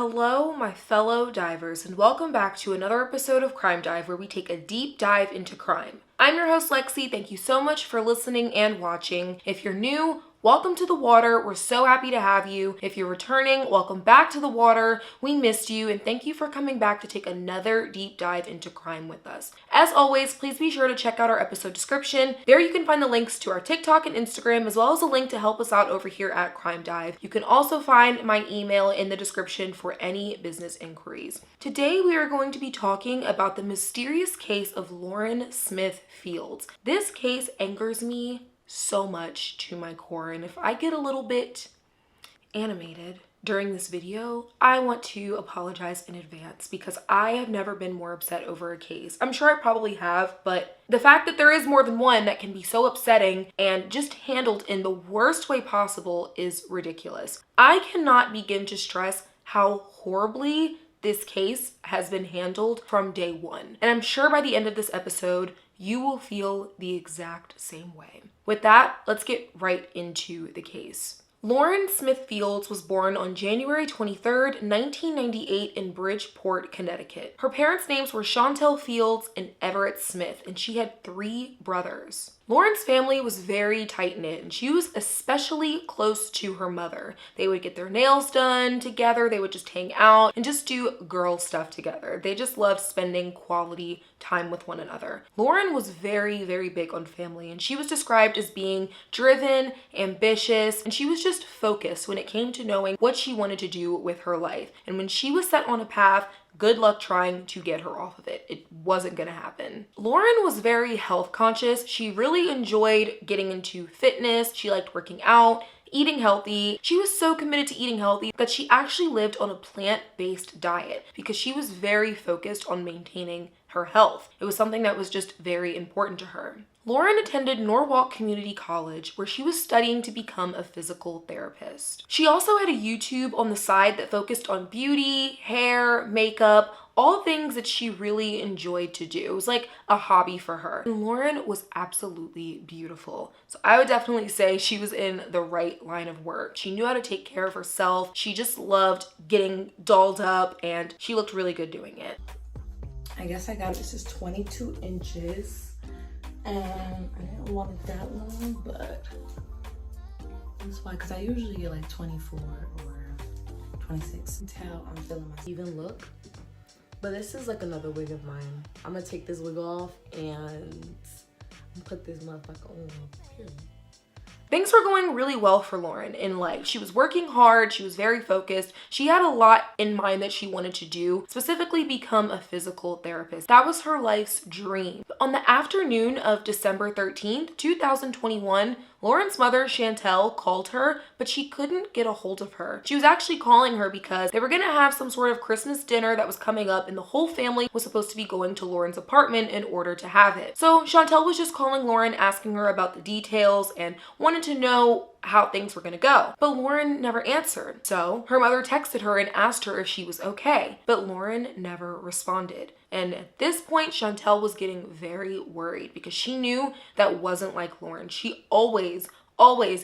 Hello, my fellow divers, and welcome back to another episode of Crime Dive, where we take a deep dive into crime. I'm your host, Lexi. Thank you so much for listening and watching. If you're new, welcome to the water. We're so happy to have you. If you're returning, welcome back to the water. We missed you, and thank you for coming back to take another deep dive into crime with us. As always, please be sure to check out our episode description. There you can find the links to our TikTok and Instagram, as well as a link to help us out over here at Crime Dive. You can also find my email in the description for any business inquiries. Today, we are going to be talking about the mysterious case of Lauren Smith Fields. This case angers me so much to my core, and if I get a little bit animated during this video, I want to apologize in advance because I have never been more upset over a case. I'm sure I probably have, but the fact that there is more than one that can be so upsetting and just handled in the worst way possible is ridiculous. I cannot begin to stress how horribly this case has been handled from day one. And I'm sure by the end of this episode, you will feel the exact same way. With that, let's get right into the case. Lauren Smith Fields was born on January 23rd, 1998 in Bridgeport, Connecticut. Her parents' names were Chantel Fields and Everett Smith, and she had 3 brothers. Lauren's family was very tight-knit, and she was especially close to her mother. They would get their nails done together, they would just hang out and just do girl stuff together. They just loved spending quality time with one another. Lauren was very, very big on family, and she was described as being driven, ambitious, and she was just focused when it came to knowing what she wanted to do with her life. And when she was set on a path, good luck trying to get her off of it. It wasn't gonna happen. Lauren was very health conscious. She really enjoyed getting into fitness. She liked working out, eating healthy. She was so committed to eating healthy that she actually lived on a plant-based diet because she was very focused on maintaining her health. It was something that was just very important to her. Lauren attended Norwalk Community College, where she was studying to become a physical therapist. She also had a YouTube on the side that focused on beauty, hair, makeup, all things that she really enjoyed to do. It was like a hobby for her. And Lauren was absolutely beautiful. So I would definitely say she was in the right line of work. She knew how to take care of herself. She just loved getting dolled up, and she looked really good doing it. I guess I got this is 22 inches. And I didn't want it that long, but that's why, because I usually get like 24 or 26. Until I'm feeling my even look. But this is like another wig of mine. I'm gonna take this wig off and put this motherfucker on. Period. Things were going really well for Lauren in life. She was working hard, she was very focused. She had a lot in mind that she wanted to do, specifically become a physical therapist. That was her life's dream. On the afternoon of December 13th, 2021, Lauren's mother, Chantel, called her, but she couldn't get a hold of her. She was actually calling her because they were gonna have some sort of Christmas dinner that was coming up, and the whole family was supposed to be going to Lauren's apartment in order to have it. So Chantel was just calling Lauren, asking her about the details and wanted to know how things were gonna go. But Lauren never answered. So her mother texted her and asked her if she was okay, but Lauren never responded. And at this point, Chantel was getting very worried because she knew that wasn't like Lauren. She always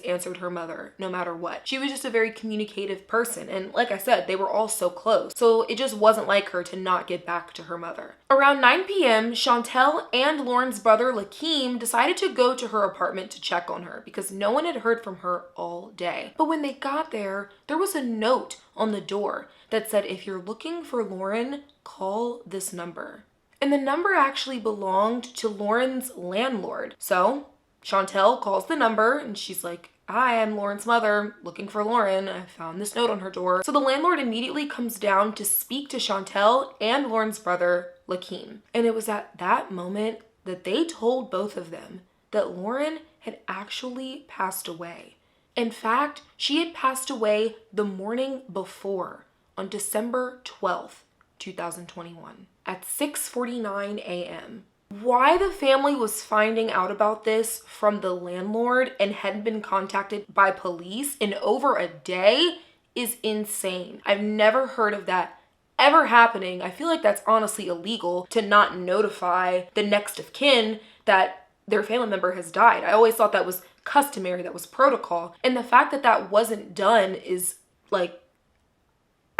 answered her mother no matter what. She was just a very communicative person, and like I said, they were all so close, so it just wasn't like her to not get back to her mother. Around 9 p.m., Chantel and Lauren's brother Lakeem decided to go to her apartment to check on her because no one had heard from her all day. But when they got there was a note on the door that said, "If you're looking for Lauren, call this number." And the number actually belonged to Lauren's landlord. So Chantel calls the number and she's like, "Hi, I'm Lauren's mother, looking for Lauren. I found this note on her door." So the landlord immediately comes down to speak to Chantel and Lauren's brother, Lakeem. And it was at that moment that they told both of them that Lauren had actually passed away. In fact, she had passed away the morning before, on December 12th, 2021, at 6:49 a.m. Why the family was finding out about this from the landlord and hadn't been contacted by police in over a day is insane. I've never heard of that ever happening. I feel like that's honestly illegal to not notify the next of kin that their family member has died. I always thought that was customary, that was protocol. And the fact that that wasn't done is like,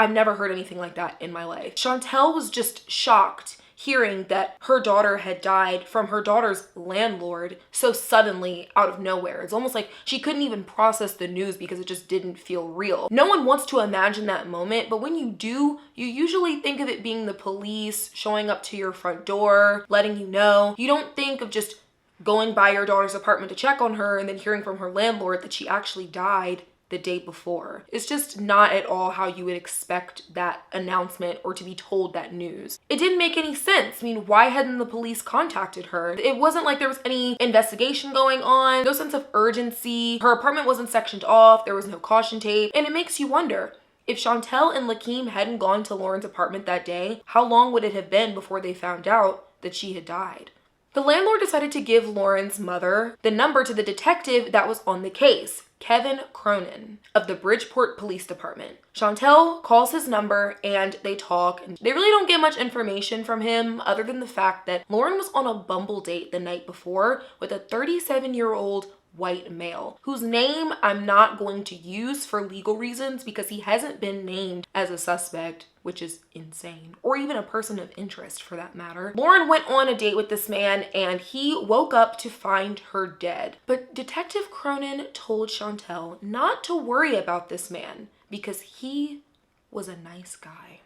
I've never heard anything like that in my life. Chantel was just shocked hearing that her daughter had died from her daughter's landlord so suddenly out of nowhere. It's almost like she couldn't even process the news because it just didn't feel real. No one wants to imagine that moment, but when you do, you usually think of it being the police showing up to your front door, letting you know. You don't think of just going by your daughter's apartment to check on her and then hearing from her landlord that she actually died the day before. It's just not at all how you would expect that announcement or to be told that news. It didn't make any sense. I mean, why hadn't the police contacted her? It wasn't like there was any investigation going on, no sense of urgency. Her apartment wasn't sectioned off, there was no caution tape, and it makes you wonder, if Chantel and Lakeem hadn't gone to Lauren's apartment that day, how long would it have been before they found out that she had died? The landlord decided to give Lauren's mother the number to the detective that was on the case, Kevin Cronin of the Bridgeport Police Department. Chantel calls his number and they talk, and they really don't get much information from him other than the fact that Lauren was on a Bumble date the night before with a 37-year-old white male whose name I'm not going to use for legal reasons because he hasn't been named as a suspect, which is insane, or even a person of interest for that matter. Lauren went on a date with this man and he woke up to find her dead. But Detective Cronin told Chantel not to worry about this man because he was a nice guy.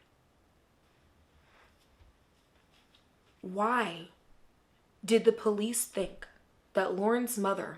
Why did the police think that Lauren's mother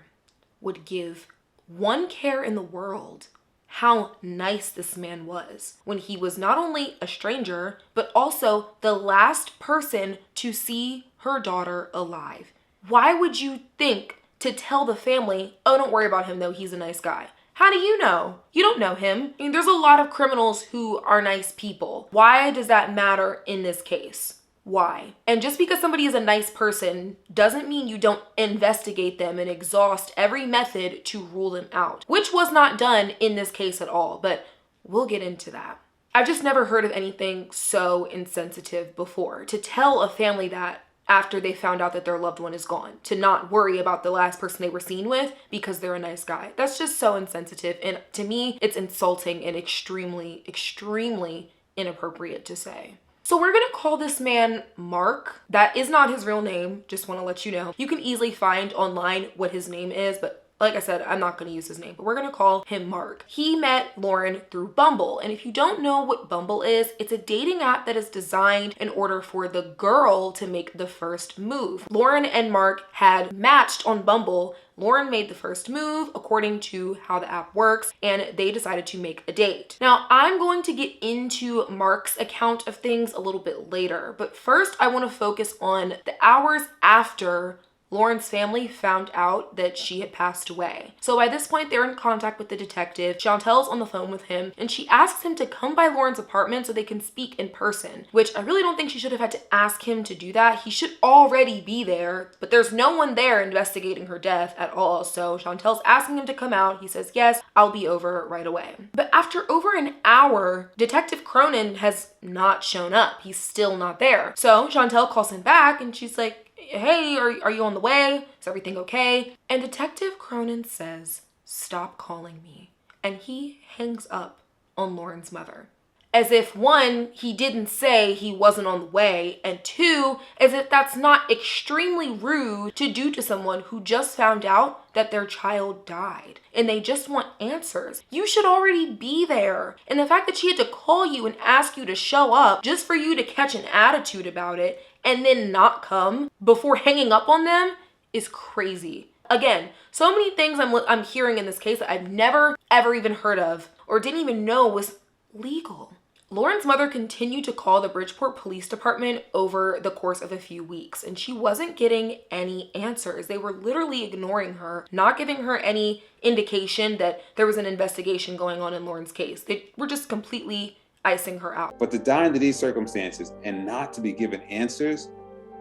would give one care in the world how nice this man was when he was not only a stranger, but also the last person to see her daughter alive? Why would you think to tell the family, oh, don't worry about him though, he's a nice guy? How do you know? You don't know him. I mean, there's a lot of criminals who are nice people. Why does that matter in this case? Why? And just because somebody is a nice person doesn't mean you don't investigate them and exhaust every method to rule them out, which was not done in this case at all, but we'll get into that. I've just never heard of anything so insensitive before. To tell a family that after they found out that their loved one is gone, to not worry about the last person they were seen with because they're a nice guy. That's just so insensitive. And to me, it's insulting and extremely, extremely inappropriate to say. So we're gonna call this man Mark. That is not his real name, just wanna let you know. You can easily find online what his name is, but like I said, I'm not gonna use his name, but we're gonna call him Mark. He met Lauren through Bumble. And if you don't know what Bumble is, it's a dating app that is designed in order for the girl to make the first move. Lauren and Mark had matched on Bumble. Lauren made the first move according to how the app works, and they decided to make a date. Now, I'm going to get into Mark's account of things a little bit later, but first I want to focus on the hours after Lauren's family found out that she had passed away. So by this point, they're in contact with the detective. Chantel's on the phone with him, and she asks him to come by Lauren's apartment so they can speak in person, which I really don't think she should have had to ask him to do that. He should already be there, but there's no one there investigating her death at all. So Chantel's asking him to come out. He says, yes, I'll be over right away. But after over an hour, Detective Cronin has not shown up. He's still not there. So Chantel calls him back and she's like, hey, are you on the way? Is everything okay? And Detective Cronin says, stop calling me. And he hangs up on Lauren's mother. As if one, he didn't say he wasn't on the way, and two, as if that's not extremely rude to do to someone who just found out that their child died and they just want answers. You should already be there. And the fact that she had to call you and ask you to show up just for you to catch an attitude about it and then not come before hanging up on them is crazy. Again, so many things I'm hearing in this case that I've never ever even heard of or didn't even know was legal. Lauren's mother continued to call the Bridgeport Police Department over the course of a few weeks, and she wasn't getting any answers. They were literally ignoring her, not giving her any indication that there was an investigation going on in Lauren's case. They were just completely icing her out. But to die under these circumstances and not to be given answers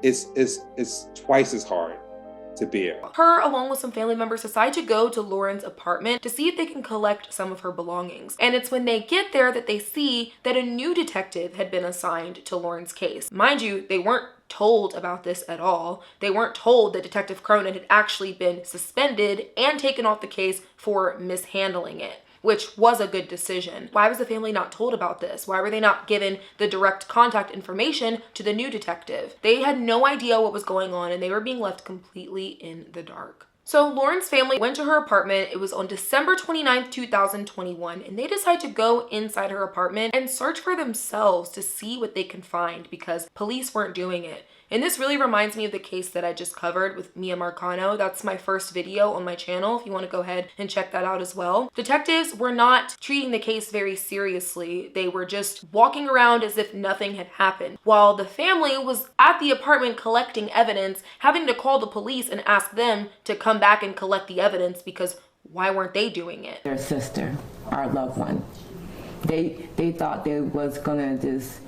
is twice as hard to bear. Her, along with some family members, decide to go to Lauren's apartment to see if they can collect some of her belongings. And it's when they get there that they see that a new detective had been assigned to Lauren's case. Mind you, they weren't told about this at all. They weren't told that Detective Cronin had actually been suspended and taken off the case for mishandling it. which was a good decision. Why was the family not told about this? Why were they not given the direct contact information to the new detective? They had no idea what was going on, and they were being left completely in the dark. So Lauren's family went to her apartment. It was on December 29th, 2021, and they decided to go inside her apartment and search for themselves to see what they can find because police weren't doing it. And this really reminds me of the case that I just covered with Mia Marcano. That's my first video on my channel if you want to go ahead and check that out as well. Detectives were not treating the case very seriously. They were just walking around as if nothing had happened, while the family was at the apartment collecting evidence, having to call the police and ask them to come back and collect the evidence because why weren't they doing it? Their sister, our loved one. They thought they was gonna just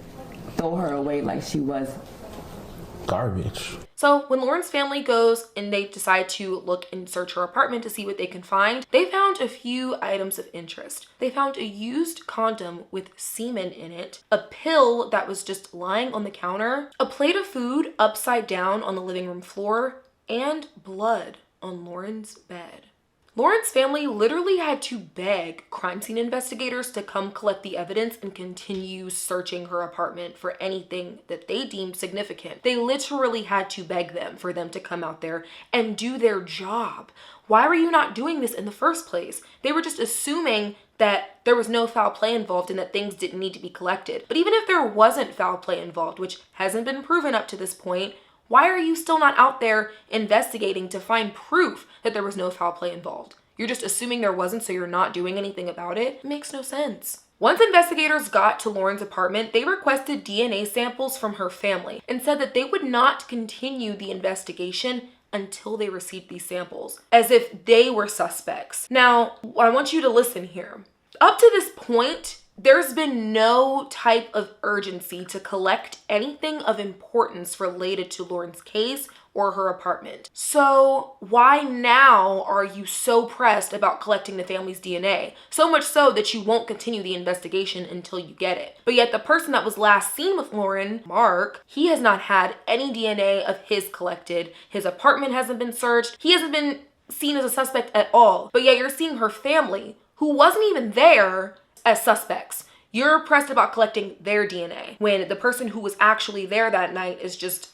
throw her away like she was garbage. So when Lauren's family goes and they decide to look and search her apartment to see what they can find, they found a few items of interest. They found a used condom with semen in it, a pill that was just lying on the counter, a plate of food upside down on the living room floor, and blood on Lauren's bed. Lauren's family literally had to beg crime scene investigators to come collect the evidence and continue searching her apartment for anything that they deemed significant. They literally had to beg them for them to come out there and do their job. Why were you not doing this in the first place? They were just assuming that there was no foul play involved and that things didn't need to be collected. But even if there wasn't foul play involved, which hasn't been proven up to this point, why are you still not out there investigating to find proof that there was no foul play involved? You're just assuming there wasn't, so you're not doing anything about it? It makes no sense. Once investigators got to Lauren's apartment, they requested DNA samples from her family and said that they would not continue the investigation until they received these samples, as if they were suspects. Now, I want you to listen here. Up to this point, there's been no type of urgency to collect anything of importance related to Lauren's case or her apartment. So why now are you so pressed about collecting the family's DNA? So much so that you won't continue the investigation until you get it. But yet the person that was last seen with Lauren, Mark, he has not had any DNA of his collected. His apartment hasn't been searched. He hasn't been seen as a suspect at all. But yet you're seeing her family, who wasn't even there, as suspects. You're pressed about collecting their DNA when the person who was actually there that night is just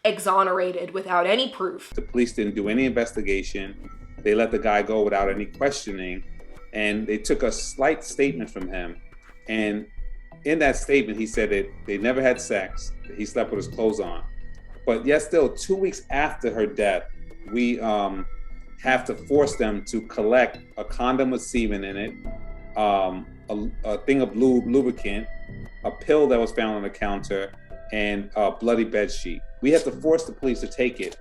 exonerated without any proof. The police didn't do any investigation. They let the guy go without any questioning, and they took a slight statement from him. And in that statement, he said that they never had sex, that he slept with his clothes on. But yet still, 2 weeks after her death, we have to force them to collect a condom with semen in it, a thing of lubricant, a pill that was found on the counter, and a bloody bed sheet. We have to force the police to take it.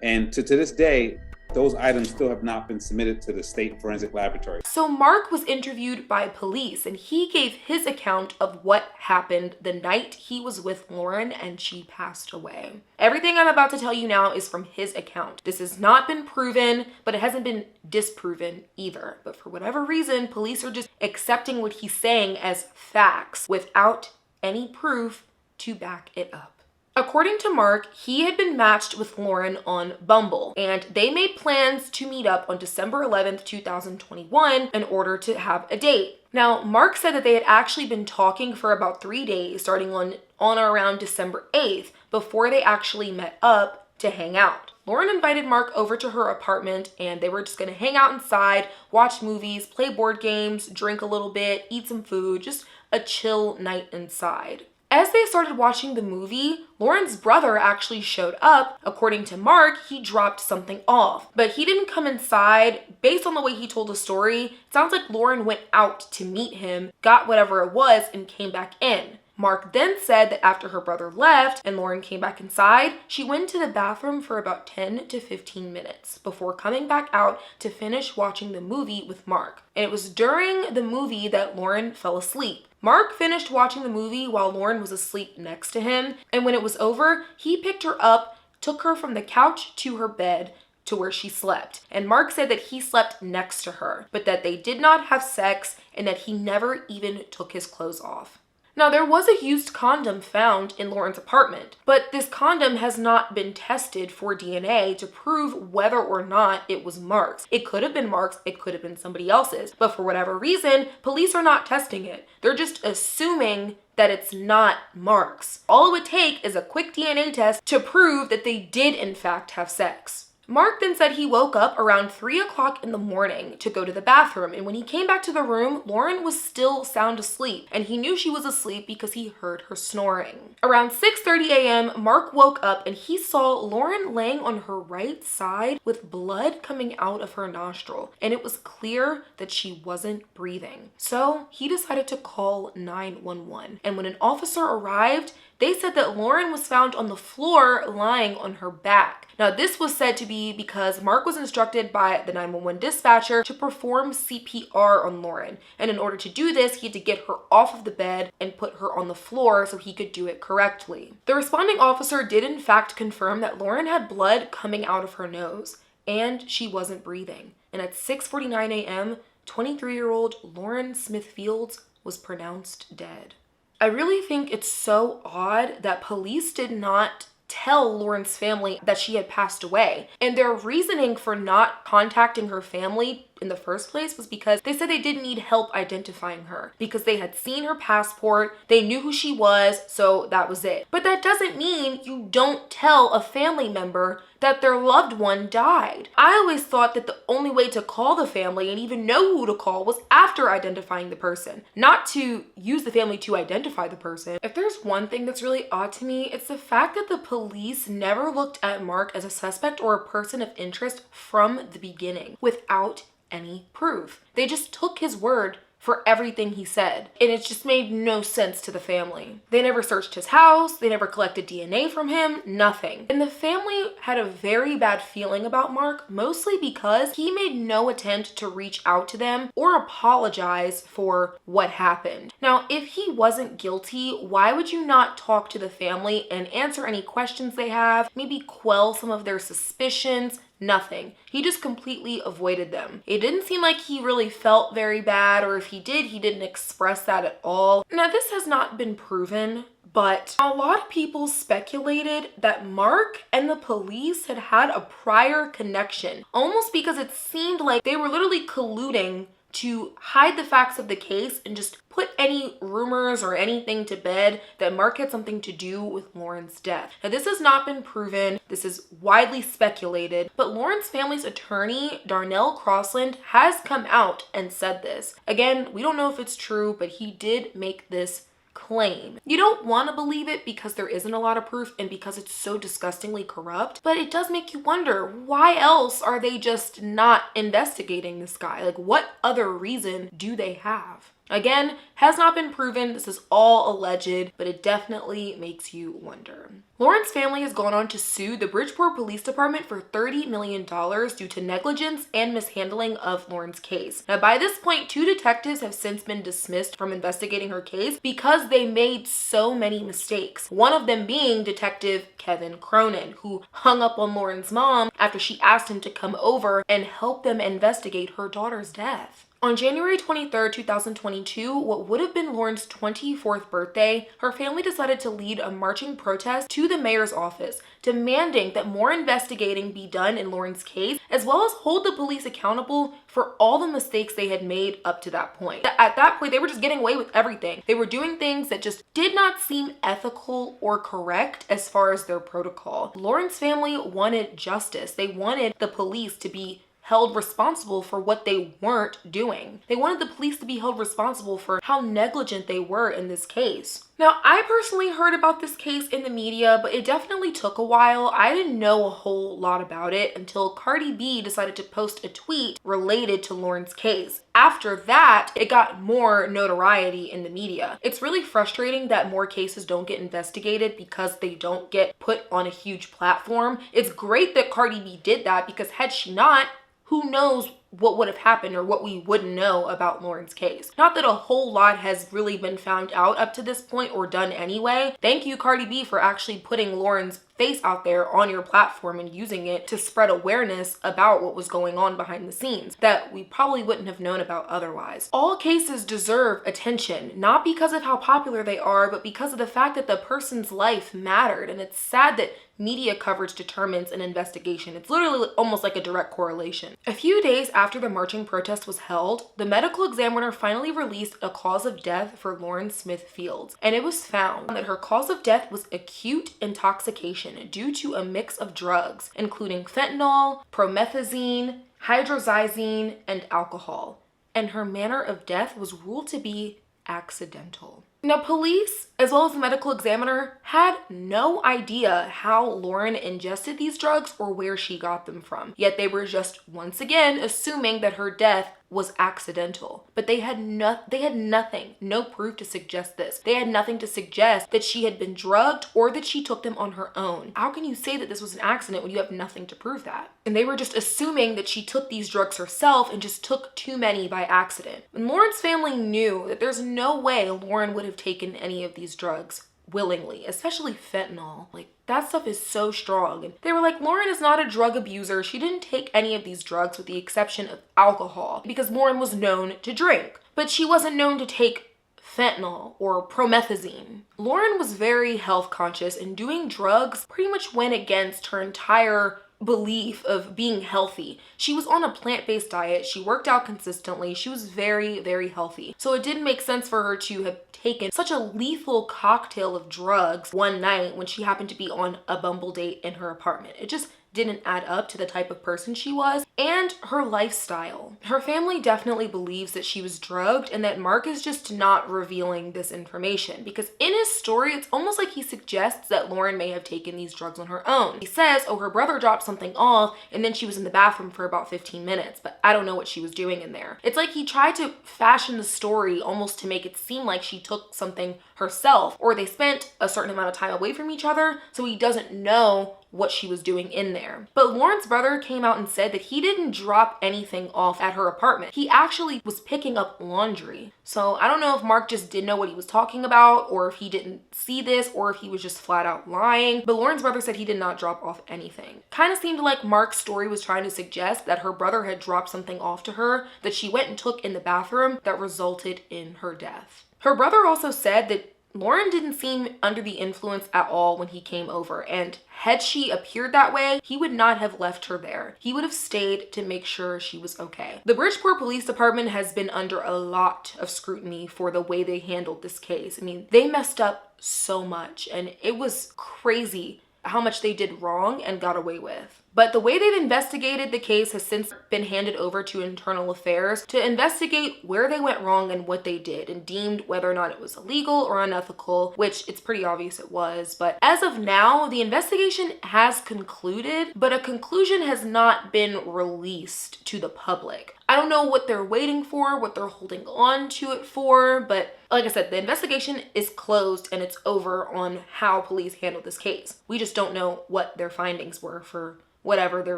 And to this day, those items still have not been submitted to the state forensic laboratory. So Mark was interviewed by police and he gave his account of what happened the night he was with Lauren and she passed away. Everything I'm about to tell you now is from his account. This has not been proven, but it hasn't been disproven either. But for whatever reason, police are just accepting what he's saying as facts without any proof to back it up. According to Mark, he had been matched with Lauren on Bumble, and they made plans to meet up on December 11th, 2021 in order to have a date. Now, Mark said that they had actually been talking for about 3 days, starting on or around December 8th, before they actually met up to hang out. Lauren invited Mark over to her apartment, and they were just gonna hang out inside, watch movies, play board games, drink a little bit, eat some food, just a chill night inside. As they started watching the movie, Lauren's brother actually showed up. According to Mark, he dropped something off, but he didn't come inside. Based on the way he told the story, it sounds like Lauren went out to meet him, got whatever it was, and came back in. Mark then said that after her brother left and Lauren came back inside, she went to the bathroom for about 10 to 15 minutes before coming back out to finish watching the movie with Mark. And it was during the movie that Lauren fell asleep. Mark finished watching the movie while Lauren was asleep next to him, and when it was over, he picked her up, took her from the couch to her bed to where she slept. And Mark said that he slept next to her, but that they did not have sex and that he never even took his clothes off. Now, there was a used condom found in Lauren's apartment, but this condom has not been tested for DNA to prove whether or not it was Mark's. It could have been Mark's, it could have been somebody else's, but for whatever reason, police are not testing it. They're just assuming that it's not Mark's. All it would take is a quick DNA test to prove that they did in fact have sex. Mark then said he woke up around 3 o'clock in the morning to go to the bathroom, and when he came back to the room, Lauren was still sound asleep, and he knew she was asleep because he heard her snoring. Around 6:30 a.m., Mark woke up and he saw Lauren laying on her right side with blood coming out of her nostril, and it was clear that she wasn't breathing. So he decided to call 911, and when an officer arrived, they said that Lauren was found on the floor lying on her back. Now, this was said to be because Mark was instructed by the 911 dispatcher to perform CPR on Lauren. And in order to do this, he had to get her off of the bed and put her on the floor so he could do it correctly. The responding officer did in fact confirm that Lauren had blood coming out of her nose and she wasn't breathing. And at 6:49 a.m., 23-year-old Lauren Smith Fields was pronounced dead. I really think it's so odd that police did not tell Lauren's family that she had passed away. And their reasoning for not contacting her family in the first place was because they said they didn't need help identifying her because they had seen her passport, they knew who she was, so that was it. But that doesn't mean you don't tell a family member that their loved one died. I always thought that the only way to call the family and even know who to call was after identifying the person, not to use the family to identify the person. If there's one thing that's really odd to me, it's the fact that the police never looked at Mark as a suspect or a person of interest from the beginning without any proof. They just took his word for everything he said, and it just made no sense to the family. They never searched his house, they never collected DNA from him, nothing. And the family had a very bad feeling about Mark, mostly because he made no attempt to reach out to them or apologize for what happened. Now, if he wasn't guilty, why would you not talk to the family and answer any questions they have, maybe quell some of their suspicions? Nothing. He just completely avoided them. It didn't seem like he really felt very bad, or if he did, he didn't express that at all. Now, this has not been proven, but a lot of people speculated that Mark and the police had a prior connection, almost because it seemed like they were literally colluding to hide the facts of the case and just put any rumors or anything to bed that Mark had something to do with Lauren's death. Now, this has not been proven. This is widely speculated, but Lauren's family's attorney, Darnell Crossland, has come out and said this. Again, we don't know if it's true, but he did make this claim. You don't want to believe it because there isn't a lot of proof and because it's so disgustingly corrupt, but it does make you wonder, why else are they just not investigating this guy? Like, what other reason do they have? Again, has not been proven. This is all alleged, but it definitely makes you wonder. Lauren's family has gone on to sue the Bridgeport Police Department for $30 million due to negligence and mishandling of Lauren's case. Now, by this point, 2 detectives have since been dismissed from investigating her case because they made so many mistakes. One of them being Detective Kevin Cronin, who hung up on Lauren's mom after she asked him to come over and help them investigate her daughter's death. On January 23rd, 2022, what would have been Lauren's 24th birthday, her family decided to lead a marching protest to the mayor's office, demanding that more investigating be done in Lauren's case, as well as hold the police accountable for all the mistakes they had made up to that point. At that point, they were just getting away with everything. They were doing things that just did not seem ethical or correct as far as their protocol. Lauren's family wanted justice. They wanted the police to be held responsible for what they weren't doing. They wanted the police to be held responsible for how negligent they were in this case. Now, I personally heard about this case in the media, but it definitely took a while. I didn't know a whole lot about it until Cardi B decided to post a tweet related to Lauren's case. After that, it got more notoriety in the media. It's really frustrating that more cases don't get investigated because they don't get put on a huge platform. It's great that Cardi B did that because had she not, who knows what would have happened or what we wouldn't know about Lauren's case. Not that a whole lot has really been found out up to this point or done anyway. Thank you, Cardi B, for actually putting Lauren's face out there on your platform and using it to spread awareness about what was going on behind the scenes that we probably wouldn't have known about otherwise. All cases deserve attention, not because of how popular they are, but because of the fact that the person's life mattered. And it's sad that media coverage determines an investigation. It's literally almost like a direct correlation. A few days after the marching protest was held, the medical examiner finally released a cause of death for Lauren Smith Fields, and it was found that her cause of death was acute intoxication due to a mix of drugs, including fentanyl, promethazine, hydrazine, and alcohol, and her manner of death was ruled to be accidental. Now, police, as well as the medical examiner, had no idea how Lauren ingested these drugs or where she got them from. Yet they were just once again assuming that her death was accidental. But they had nothing, no proof to suggest this. They had nothing to suggest that she had been drugged or that she took them on her own. How can you say that this was an accident when you have nothing to prove that? And they were just assuming that she took these drugs herself and just took too many by accident. And Lauren's family knew that there's no way Lauren would have taken any of these drugs willingly, especially fentanyl. Like, that stuff is so strong. And they were like, Lauren is not a drug abuser. She didn't take any of these drugs with the exception of alcohol, because Lauren was known to drink, but she wasn't known to take fentanyl or promethazine. Lauren was very health conscious, and doing drugs pretty much went against her entire belief of being healthy. She was on a plant-based diet. She worked out consistently. She was very, very healthy. So it didn't make sense for her to have taken such a lethal cocktail of drugs one night when she happened to be on a Bumble date in her apartment. It just didn't add up to the type of person she was and her lifestyle. Her family definitely believes that she was drugged and that Mark is just not revealing this information, because in his story, it's almost like he suggests that Lauren may have taken these drugs on her own. He says, oh, her brother dropped something off and then she was in the bathroom for about 15 minutes, but I don't know what she was doing in there. It's like he tried to fashion the story almost to make it seem like she took something herself, or they spent a certain amount of time away from each other, so he doesn't know what she was doing in there. But Lauren's brother came out and said that he didn't drop anything off at her apartment. He actually was picking up laundry. So I don't know if Mark just didn't know what he was talking about, or if he didn't see this, or if he was just flat out lying. But Lauren's brother said he did not drop off anything. Kind of seemed like Mark's story was trying to suggest that her brother had dropped something off to her that she went and took in the bathroom that resulted in her death. Her brother also said that Lauren didn't seem under the influence at all when he came over, and had she appeared that way, he would not have left her there. He would have stayed to make sure she was okay. The Bridgeport Police Department has been under a lot of scrutiny for the way they handled this case. I mean, they messed up so much, and it was crazy how much they did wrong and got away with. But the way they've investigated the case has since been handed over to Internal Affairs to investigate where they went wrong and what they did, and deemed whether or not it was illegal or unethical, which it's pretty obvious it was. But as of now, the investigation has concluded, but a conclusion has not been released to the public. I don't know what they're waiting for, what they're holding on to it for, but like I said, the investigation is closed and it's over on how police handled this case. We just don't know what their findings were for whatever their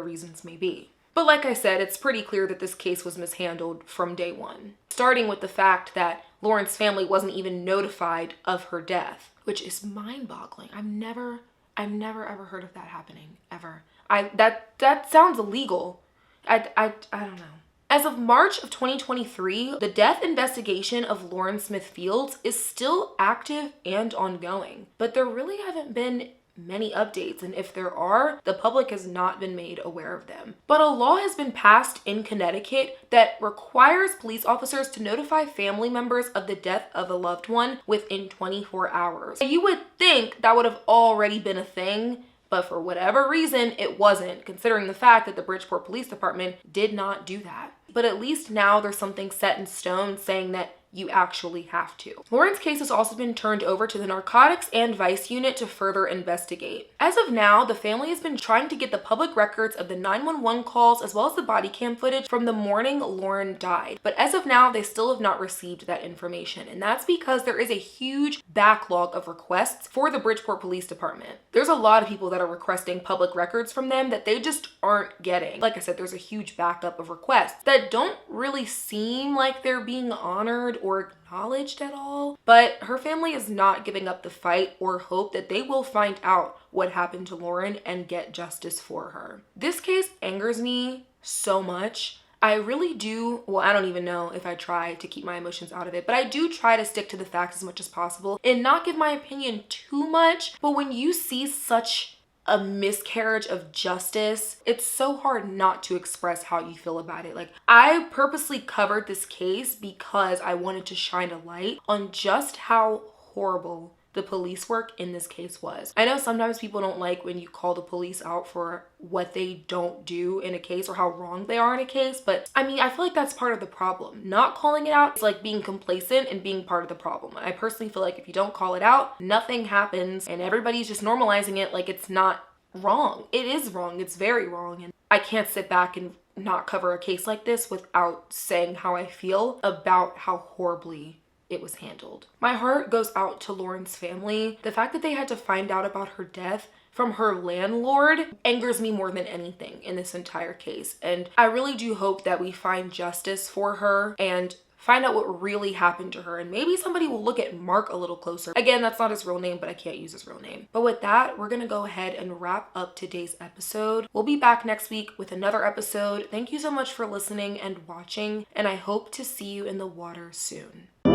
reasons may be. But like I said, it's pretty clear that this case was mishandled from day one, starting with the fact that Lauren's family wasn't even notified of her death, which is mind-boggling. I've never ever heard of that happening, ever. That sounds illegal. I don't know. As of March of 2023, the death investigation of Lauren Smith Fields is still active and ongoing, but there really haven't been many updates, and if there are, the public has not been made aware of them. But a law has been passed in Connecticut that requires police officers to notify family members of the death of a loved one within 24 hours. You would think that would have already been a thing, but for whatever reason, it wasn't, considering the fact that the Bridgeport Police Department did not do that. But at least now there's something set in stone saying that you actually have to. Lauren's case has also been turned over to the Narcotics and Vice Unit to further investigate. As of now, the family has been trying to get the public records of the 911 calls as well as the body cam footage from the morning Lauren died. But as of now, they still have not received that information. And that's because there is a huge backlog of requests for the Bridgeport Police Department. There's a lot of people that are requesting public records from them that they just aren't getting. Like I said, there's a huge backup of requests that don't really seem like they're being honored or acknowledged at all. But her family is not giving up the fight or hope that they will find out what happened to Lauren and get justice for her. This case angers me so much. I really do, well, I don't even know if I try to keep my emotions out of it, but I do try to stick to the facts as much as possible and not give my opinion too much. But when you see such a miscarriage of justice, it's so hard not to express how you feel about it. Like, I purposely covered this case because I wanted to shine a light on just how horrible the police work in this case was. I know sometimes people don't like when you call the police out for what they don't do in a case or how wrong they are in a case, but I mean, I feel like that's part of the problem. Not calling it out is like being complacent and being part of the problem. I personally feel like if you don't call it out, nothing happens and everybody's just normalizing it like it's not wrong. It is wrong. It's very wrong. And I can't sit back and not cover a case like this without saying how I feel about how horribly it was handled. My heart goes out to Lauren's family. The fact that they had to find out about her death from her landlord angers me more than anything in this entire case. And I really do hope that we find justice for her and find out what really happened to her. And maybe somebody will look at Mark a little closer. Again, that's not his real name, but I can't use his real name. But with that, we're gonna go ahead and wrap up today's episode. We'll be back next week with another episode. Thank you so much for listening and watching, and I hope to see you in the water soon.